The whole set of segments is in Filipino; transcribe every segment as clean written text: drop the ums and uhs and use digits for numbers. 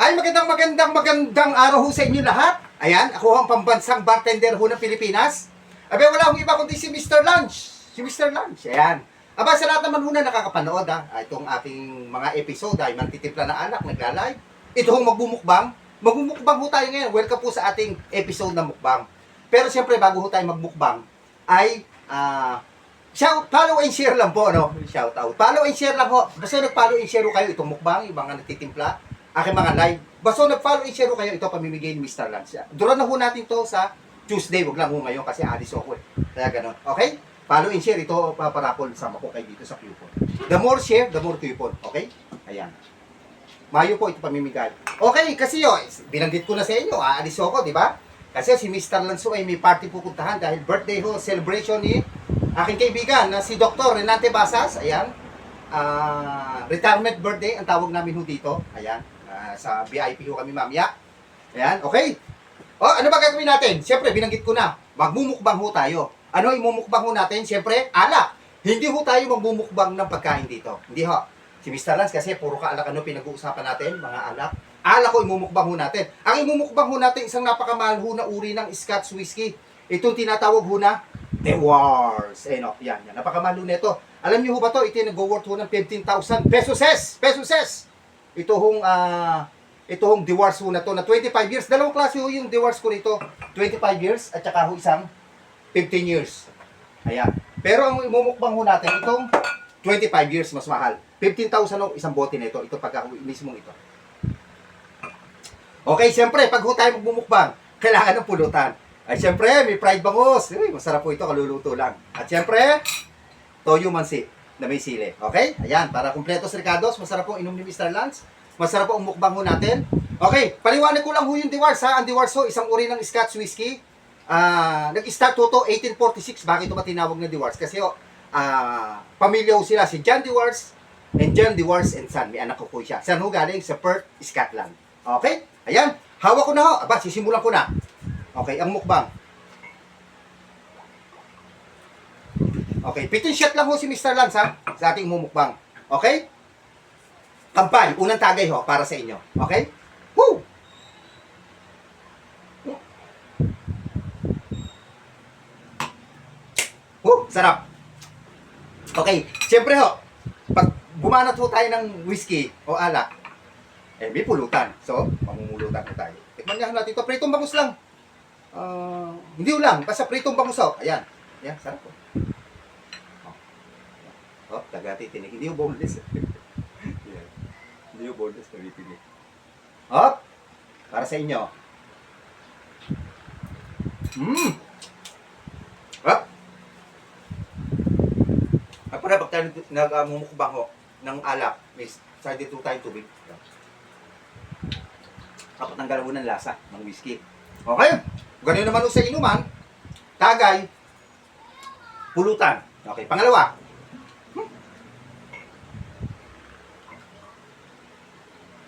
Ay, magandang araw ho sa inyo lahat. Ayan, ako ang pambansang bartender ho ng Pilipinas. Abe, wala akong iba kundi si Mr. Lunch. Si Mr. Lunch, ayan. Aba, sa lahat naman ho na nakakapanood, itong ating mga episode ay mantitimpla na alak, nagla-live. Ito hong magbumukbang. Magbumukbang ho tayo ngayon. Welcome po sa ating episode na mukbang. Pero siyempre, bago ho tayo magmukbang, ay, follow and share lang po, no? Shout out. Follow and share lang ho. Basta nag-follow and share ho kayo itong mukbang, yung mga nagtitimpla, aking mga live. Basta nag-follow and share ho kayo, ito pamimigay ni Mr. Lance. Duran na ho natin to sa Tuesday, wag lang ho ngayon kasi alis ako eh. Kaya ganun. Okay? Follow and share, ito paparapol, sama ko kayo dito sa coupon. The more share, the more coupon. Okay? Ayan. Mayo po ito pamimigay. Okay, kasi binanggit ko na sa inyo, aalis ako, di ba? Kasi si Mr. Lanzo ay may party pupuntahan dahil birthday ho, celebration ni aking kaibigan na si Dr. Renante Basas. Ayan. Retirement birthday, ang tawag namin ho dito. Ayan. Sa VIP ho kami mamaya. Ayan, okay. Ano ba gagawin natin? Siyempre, binanggit ko na, magmumukbang ho tayo. Ano imumukbang ho natin? Siyempre, alak. Hindi ho tayo magmumukbang ng pagkain dito. Hindi ho. Si Mr. Lance kasi puro ka-alak pinag-uusapan natin, mga alak. Alak ko imumukbang ho natin. Ang imumukbang ho natin, isang napakamahal ho na uri ng Scotch whiskey. Itong tinatawag ho na Dewar's. Yan. Napakamahal ho na ito. Alam niyo ho ba to? Ito yung nag-worth ho ng 15,000 pesos. Ito hong Dewar's ho na to na 25 years. Dalawang klase ho yung Dewar's ko nito. 25 years at saka ho isang 15 years. Ayan. Pero ang imumukbang ho natin, itong 25 years mas mahal. 15,000 ho isang bote nito. Ito pagka mismong ito. Okay, siyempre, pag ho tayo magmumukbang, kailangan ng pulutan. Ay, siyempre, may fried bangus. Masarap po ito, kaluluto lang. At siyempre, toyo mansi na may sili. Okay? Ayan, para kumpletos Ricardos, masarap po inom ni Mr. Lance. Masarap po ang mukbang ho natin. Okay, paliwanag ko lang ho yung Dewar's ha. Ang Dewar's ho, isang uri ng Scotch whiskey. Nag-start ho to 1846. Bakit ito ba tinawag na Dewar's? Kasi pamilya ho sila, si John Dewar's and John Dewar's and Son. May anak ko po siya. Saan ho galing? Sa Perth, Scotland. Okay? Ayan, hawak ko na ho. Aba, sisimulan ko na. Okay, ang mukbang. Okay, 15 shot lang ho si Mr. Lance ha, sa ating mumukbang. Okay? Kampay, unang tagay ho, para sa inyo. Okay? Woo! Woo! Sarap. Okay, siyempre ho, pag gumanat ho tayo ng whiskey o alak, may pulutan. So, mamumulutan ko tayo. Tikman niya natin ito. Pritong bangus lang. Hindi lang. Basta pritong bangus ho. Ayan. Ayan, sarap po. Taga-titinig. Hindi yung boneless. Ayan. Hindi yung boneless. Taga-titinig. Para sa inyo. Ako na, pag tayo nag-mumukbang ho ng alak, may side dito tayo tubig. Dapat ng galaw ng lasa ng whiskey. Okay? Ganun naman sa inuman, tagay, pulutan. Okay, pangalawa.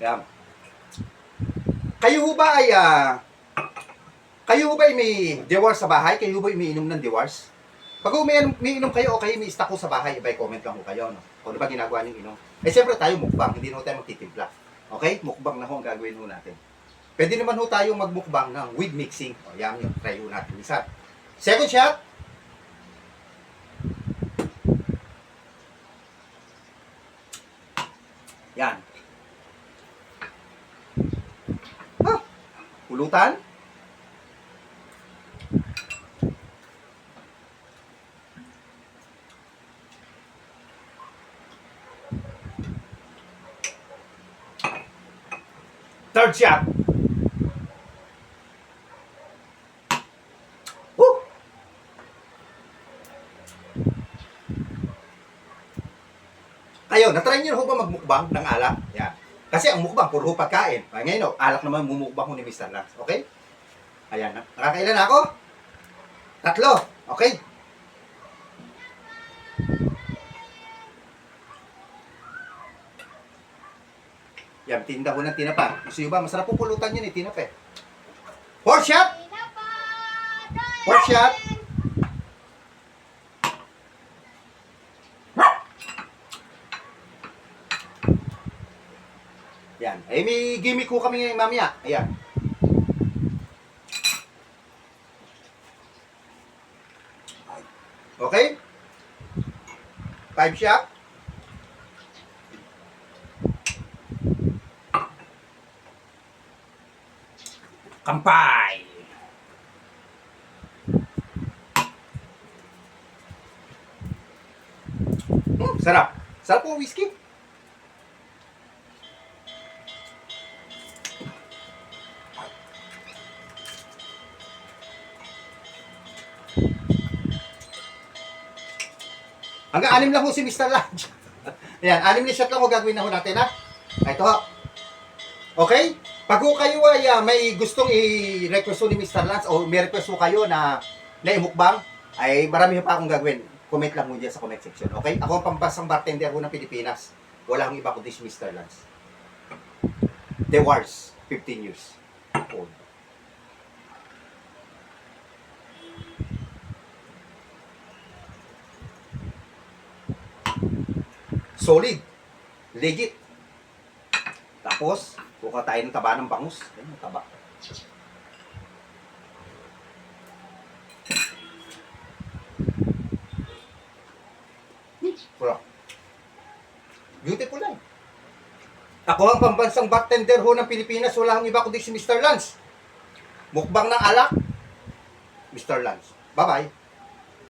Yan. Kayo ho ba ay may Dewar's sa bahay? Kayo ho ba umiinom ng Dewar's? Pag umiinom kayo o kayo may stock ko sa bahay, iba'y comment lang ho kayo. No? Kung ano ba ginagawa niyong inom? Siyempre tayo mukbang, hindi na ho tayo magtitimpla. Okay? Mukbang na ho ang gagawin ho natin. Pwede naman ho tayong magmukbang ng with mixing. Yan yun. Try ho natin isa. Second shot. Yan. Pulutan. Third shot. Kayo, natry nyo ho ba magmukbang ng alak? Yan. Kasi ang mukbang, puro pagkain. Ngayon, alak naman mumukbang ko ni Mr. Lance. Okay? Ayan. Nakakailan ako? 3. Okay? Yan, tinda ko ng tinapa. Gusto nyo ba? Masarap po pulutan yun tinapa eh. 4 shot! 4 shot! Yan. may gimmick ko kami ngayon mamaya. Ayan. Okay? 5 shot. Kampay! Sarap. Sarap po whiskey. Hanggang 6 lang ho si Mr. Lunch. Ayan, 6 na shot lang ho gagawin na ho natin, ha? Ito ho. Okay? Pag ho kayo ay may gustong i-request ho ni Mr. Lunch o may request ho kayo na imukbang, ay marami ho pa akong gagawin. Comment lang mo dyan sa comment section. Okay? Ako ang pambansang bartender ho ng Pilipinas. Wala akong iba kundi si Mr. Lunch. The Wars, 15 years old. Solid. Legit. Tapos, kuha tayo ng taba ng bangus. Ayan, taba. Wala. Beautiful lang. Ako ang pambansang bartender ho ng Pilipinas. Wala akong iba kundi si Mr. Lunch. Mukbang ng alak, Mr. Lunch. Bye-bye.